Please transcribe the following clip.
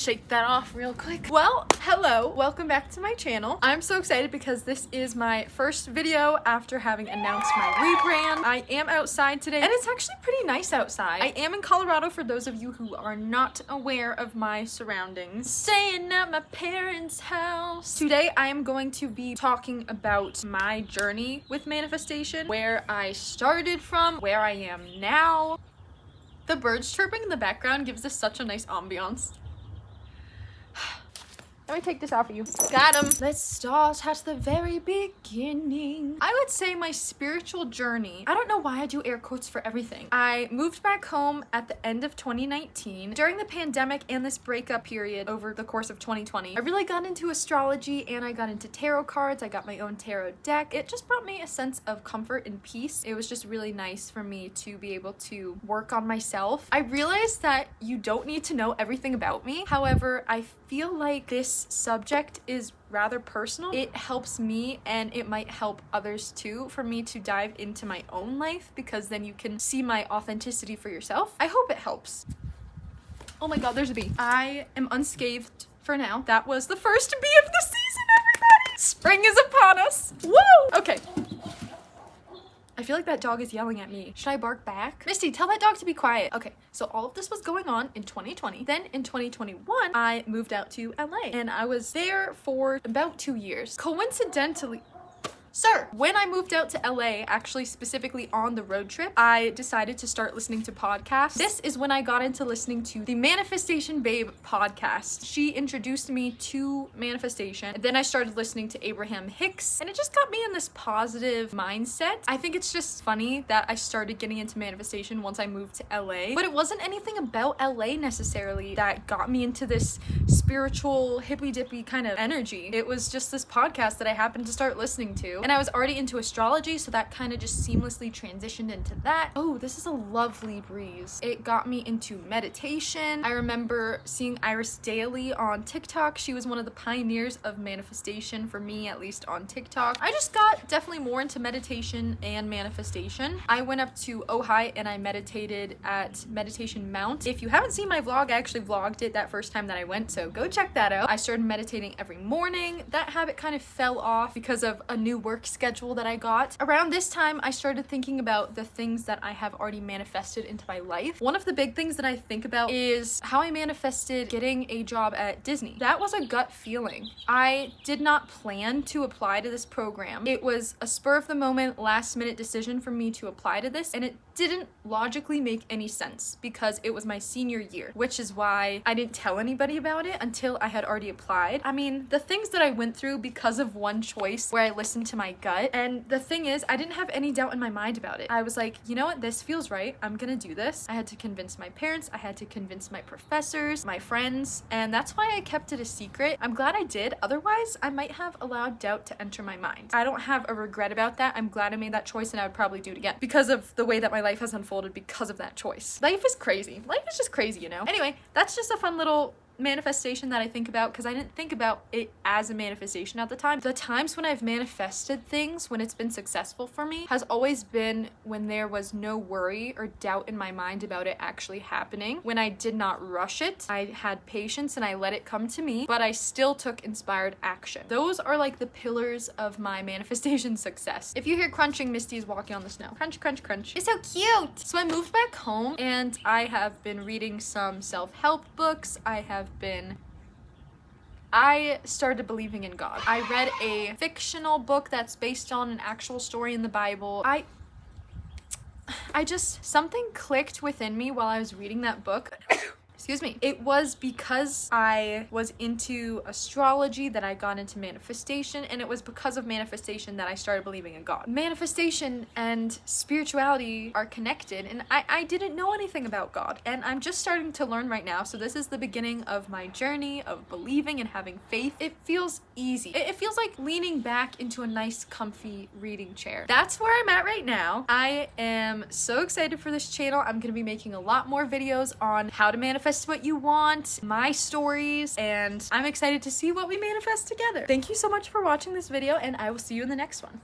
shake that off real quick. Well, hello, welcome back to my channel. I'm so excited because this is my first video after having announced my rebrand. I am outside today and it's actually pretty nice outside. I am in Colorado for those of you who are not aware of my surroundings. Staying at my parents' house. Today I am going to be talking about my journey with manifestation, where I started from, where I am now. The birds chirping in the background gives this such a nice ambiance. Let me take this off of you. Got him. Let's start at the very beginning. I would say my spiritual journey. I don't know why I do air quotes for everything. I moved back home at the end of 2019. During the pandemic and this breakup period over the course of 2020, I really got into astrology and I got into tarot cards. I got my own tarot deck. It just brought me a sense of comfort and peace. It was just really nice for me to be able to work on myself. I realized that you don't need to know everything about me. However, I feel like this subject is rather personal. It helps me and it might help others too, for me to dive into my own life, because then you can see my authenticity for yourself. I hope it helps. Oh my god, there's a bee. I am unscathed for now. That was the first bee of the season, everybody! Spring is upon us! Woo! Okay. I feel like that dog is yelling at me. Should I bark back? Misty, tell that dog to be quiet. Okay, so all of this was going on in 2020. Then in 2021, I moved out to LA and I was there for about 2 years. Coincidentally, sir, when I moved out to LA, actually specifically on the road trip, I decided to start listening to podcasts. This is when I got into listening to the Manifestation Babe podcast. She introduced me to manifestation. And then I started listening to Abraham Hicks, and it just got me in this positive mindset. I think it's just funny that I started getting into manifestation once I moved to LA, but it wasn't anything about LA necessarily that got me into this spiritual hippy dippy kind of energy. It was just this podcast that I happened to start listening to. And I was already into astrology, so that kind of just seamlessly transitioned into that. Oh, this is a lovely breeze. It got me into meditation. I remember seeing Iris Daily on TikTok. She was one of the pioneers of manifestation for me, at least on TikTok. I just got definitely more into meditation and manifestation. I went up to Ojai and I meditated at Meditation Mount. If you haven't seen my vlog, I actually vlogged it that first time that I went, so go check that out. I started meditating every morning. That habit kind of fell off because of a new work schedule that I got. Around this time, I started thinking about the things that I have already manifested into my life. One of the big things that I think about is how I manifested getting a job at Disney. That was a gut feeling. I did not plan to apply to this program. It was a spur of the moment, last minute decision for me to apply to this, and it didn't logically make any sense because it was my senior year, which is why I didn't tell anybody about it until I had already applied. I mean, the things that I went through because of one choice where I listened to my gut, and the thing is, I didn't have any doubt in my mind about it. I was like, you know what, this feels right, I'm gonna do this. I had to convince my parents, I had to convince my professors, my friends, and that's why I kept it a secret. I'm glad I did, otherwise I might have allowed doubt to enter my mind. I don't have a regret about that. I'm glad I made that choice, and I would probably do it again because of the way that my life has unfolded because of that choice. Life is crazy. Life is just crazy, you know? Anyway, that's just a fun little manifestation that I think about, because I didn't think about it as a manifestation at the time. The times when I've manifested things, when it's been successful for me, has always been when there was no worry or doubt in my mind about it actually happening. When I did not rush it, I had patience and I let it come to me, but I still took inspired action. Those are like the pillars of my manifestation success. If you hear crunching, Misty is walking on the snow. Crunch, crunch, crunch. It's so cute! So I moved back home and I have been reading some self-help books. I started believing in God. I read a fictional book that's based on an actual story in the Bible. I just, something clicked within me while I was reading that book. Excuse me. It was because I was into astrology that I got into manifestation, and it was because of manifestation that I started believing in God. Manifestation and spirituality are connected, and I didn't know anything about God, and I'm just starting to learn right now, so this is the beginning of my journey of believing and having faith. It feels easy. It feels like leaning back into a nice, comfy reading chair. That's where I'm at right now. I am so excited for this channel. I'm gonna be making a lot more videos on how to manifest what you want, my stories, and I'm excited to see what we manifest together. Thank you so much for watching this video, and I will see you in the next one.